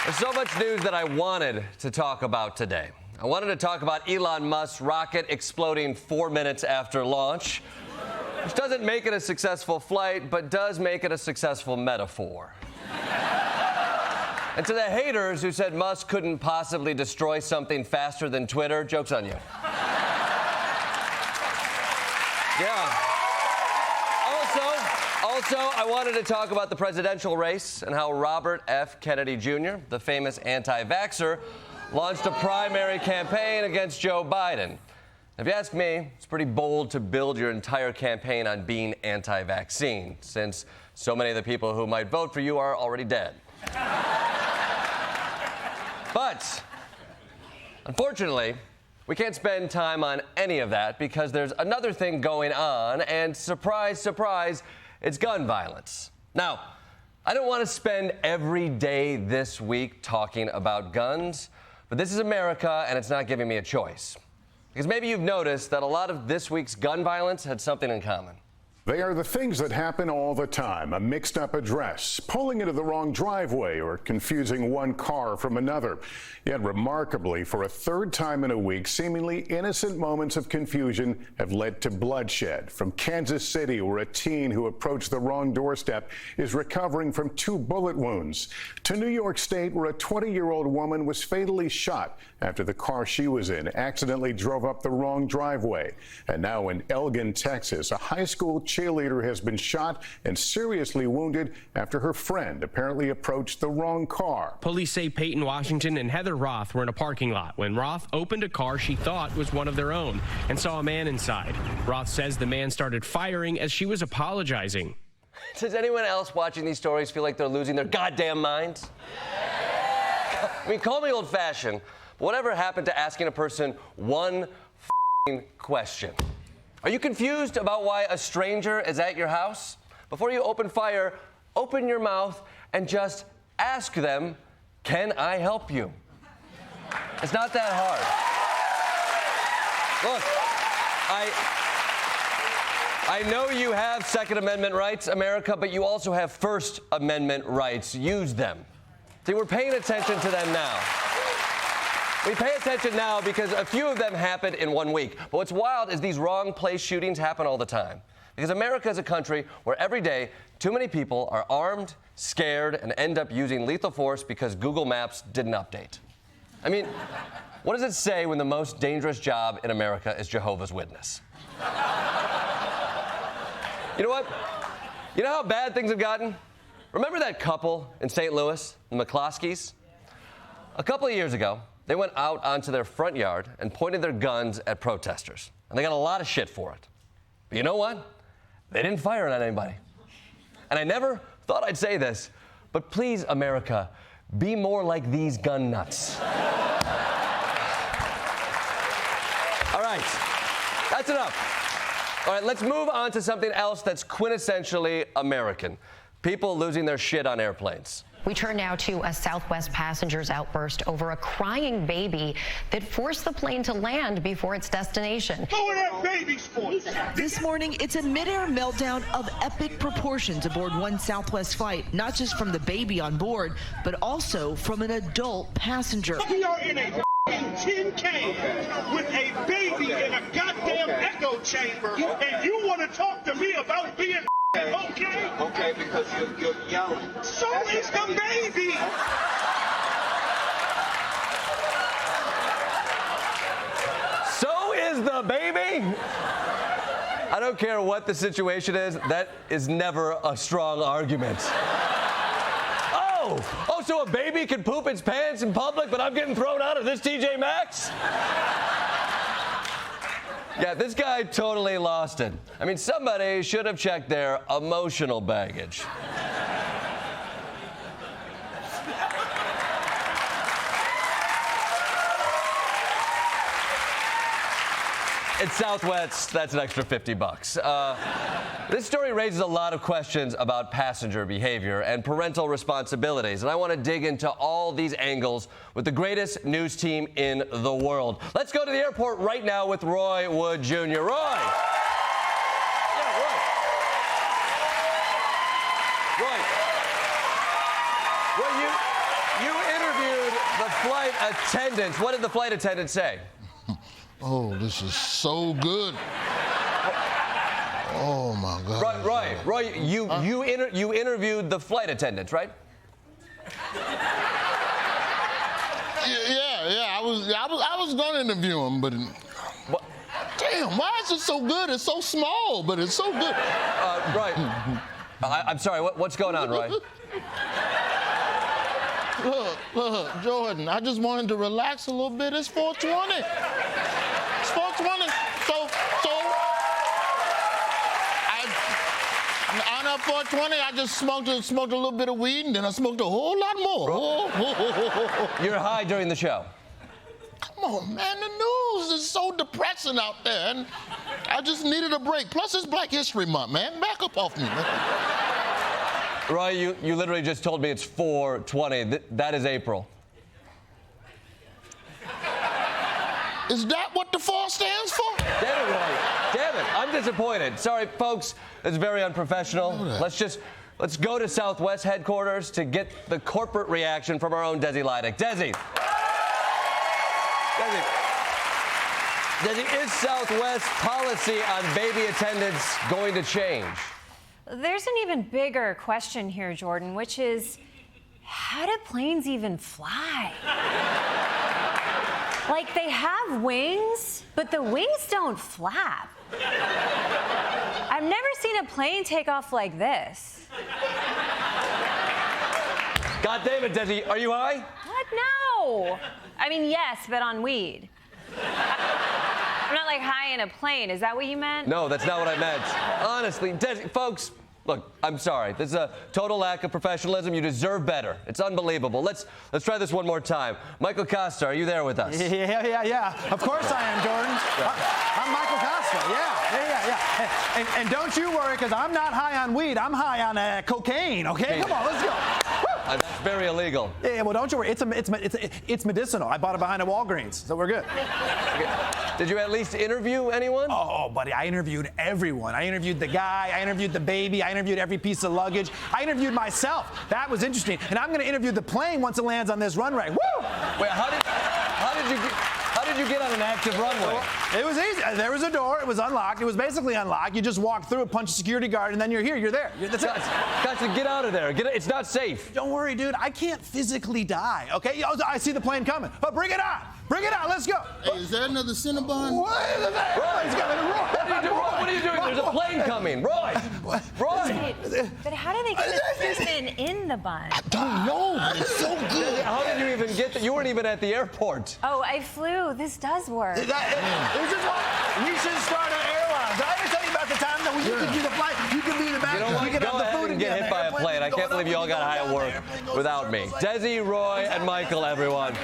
There's so much news that I wanted to talk about today. I wanted to talk about Elon Musk's rocket exploding 4 minutes after launch, which doesn't make it a successful flight, but does make it a successful metaphor. And to the haters who said Musk couldn't possibly destroy something faster than Twitter, joke's on you. Yeah. Also, I wanted to talk about the presidential race and how Robert F. Kennedy Jr., the famous anti-vaxxer, launched a primary campaign against Joe Biden. If you ask me, it's pretty bold to build your entire campaign on being anti-vaccine, since so many of the people who might vote for you are already dead. But, unfortunately, we can't spend time on any of that because there's another thing going on, and surprise, surprise, it's gun violence. Now, I don't want to spend every day this week talking about guns, but this is America, and it's not giving me a choice. Because maybe you've noticed that a lot of this week's gun violence had something in common. They are the things that happen all the time. A mixed-up address, pulling into the wrong driveway, or confusing one car from another. Yet, remarkably, for a third time in a week, seemingly innocent moments of confusion have led to bloodshed. From Kansas City, where a teen who approached the wrong doorstep is recovering from 2 bullet wounds, to New York State, where a 20-year-old woman was fatally shot after the car she was in accidentally drove up the wrong driveway. And now in Elgin, Texas, a high school cheerleader has been shot and seriously wounded after her friend apparently approached the wrong car. Police say Peyton Washington and Heather Roth were in a parking lot when Roth opened a car she thought was one of their own and saw a man inside. Roth says the man started firing as she was apologizing. Does anyone else watching these stories feel like they're losing their goddamn minds? I mean, call me old-fashioned, but whatever happened to asking a person one question? Are you confused about why a stranger is at your house? Before you open fire, open your mouth and just ask them, can I help you? It's not that hard. Look, I know you have Second Amendment rights, America, but you also have First Amendment rights. Use them. See, we're paying attention to them now. We pay attention now because a few of them happened in 1 week. But what's wild is these wrong place shootings happen all the time. Because America is a country where every day too many people are armed, scared, and end up using lethal force because Google Maps didn't update. I mean, what does it say when the most dangerous job in America is Jehovah's Witness? You know what? You know how bad things have gotten? Remember that couple in St. Louis, the McCloskeys? A couple of years ago, they went out onto their front yard and pointed their guns at protesters. And they got a lot of shit for it. But you know what? They didn't fire at anybody. And I never thought I'd say this, but please, America, be more like these gun nuts. All right, that's enough. All right, let's move on to something else that's quintessentially American. People losing their shit on airplanes. We turn now to a Southwest passenger's outburst over a crying baby that forced the plane to land before its destination. Go in that baby's voice. This morning, it's a midair meltdown of epic proportions aboard one Southwest flight, not just from the baby on board, but also from an adult passenger. We are in a tin can with a baby in a goddamn echo chamber, and you want to talk to me about being okay? Okay, because you're yelling. So is the baby. So is the baby? I don't care what the situation is, that is never a strong argument. Oh, so a baby can poop its pants in public, but I'm getting thrown out of this TJ Maxx? Yeah, this guy totally lost it. I mean, somebody should have checked their emotional baggage. It's Southwest, that's an extra $50. This story raises a lot of questions about passenger behavior and parental responsibilities, and I want to dig into all these angles with the greatest news team in the world. Let's go to the airport right now with Roy Wood Jr. Roy! Yeah, Roy. Roy, you interviewed flight attendants. What did the flight attendant say? Oh, this is so good. Oh my God. Roy, you interviewed the flight attendants, right? Yeah. I was gonna interview him, but damn, why is it so good? It's so small, but it's so good. Roy, I'm sorry. What's going on, Roy? Look, Jordan, I just wanted to relax a little bit. It's 420. It's 420. So on that 420, I just smoked a little bit of weed, and then I smoked a whole lot more. You're high during the show. Come on, man, the news is so depressing out there, and I just needed a break. Plus, it's Black History Month, man. Back up off me, man. Roy, you literally just told me it's 420. That is April. Is that what the 4 stands for? Damn it, Roy. Damn it. I'm disappointed. Sorry, folks. It's very unprofessional. Let's go to Southwest headquarters to get the corporate reaction from our own Desi Lydic. Desi, is Southwest policy on baby attendants going to change? There's an even bigger question here, Jordan, which is, how do planes even fly? Like, they have wings, but the wings don't flap. I've never seen a plane take off like this. God damn it, Desi. Are you high? What? No. I mean, yes, but on weed. I'm not like high in a plane. Is that what you meant? No, that's not what I meant. Honestly, Desi, folks, look, I'm sorry. This is a total lack of professionalism. You deserve better. It's unbelievable. Let's try this one more time. Michael Kosta, are you there with us? Yeah. Of course I am, Jordan. I'm Michael Kosta. Yeah. And don't you worry, because I'm not high on weed. I'm high on cocaine. Okay, come on, let's go. That's very illegal. Yeah, well, don't you worry. It's medicinal. I bought it behind a Walgreens, so we're good. Okay. Did you at least interview anyone? Oh, buddy, I interviewed everyone. I interviewed the guy. I interviewed the baby. I interviewed every piece of luggage. I interviewed myself. That was interesting. And I'm going to interview the plane once it lands on this runway. Woo! Wait, how did you get on an active runway? It was easy. There was a door. It was unlocked. It was basically unlocked. You just walk through it, punch a security guard, and then you're here. You're there. That's it. Guys, get out of there. It's not safe. Don't worry, dude. I can't physically die, okay? I see the plane coming. But bring it on. Bring it on. Let's go. Hey, is there another Cinnabon? What is that? What are you doing? There's a plane coming. Roy. But how do they get the person in the bun? I don't know. It's so good. How did you even get there? You weren't even at the airport. Oh, I flew. This does work. This is why we should start an airline. Did I ever tell you about the time that you could do the flight? You could be in the back. You know what? We could Go have the ahead food and get hit by a plane. I can't believe you all got high at work without me. Desi, Roy, and Michael, everyone.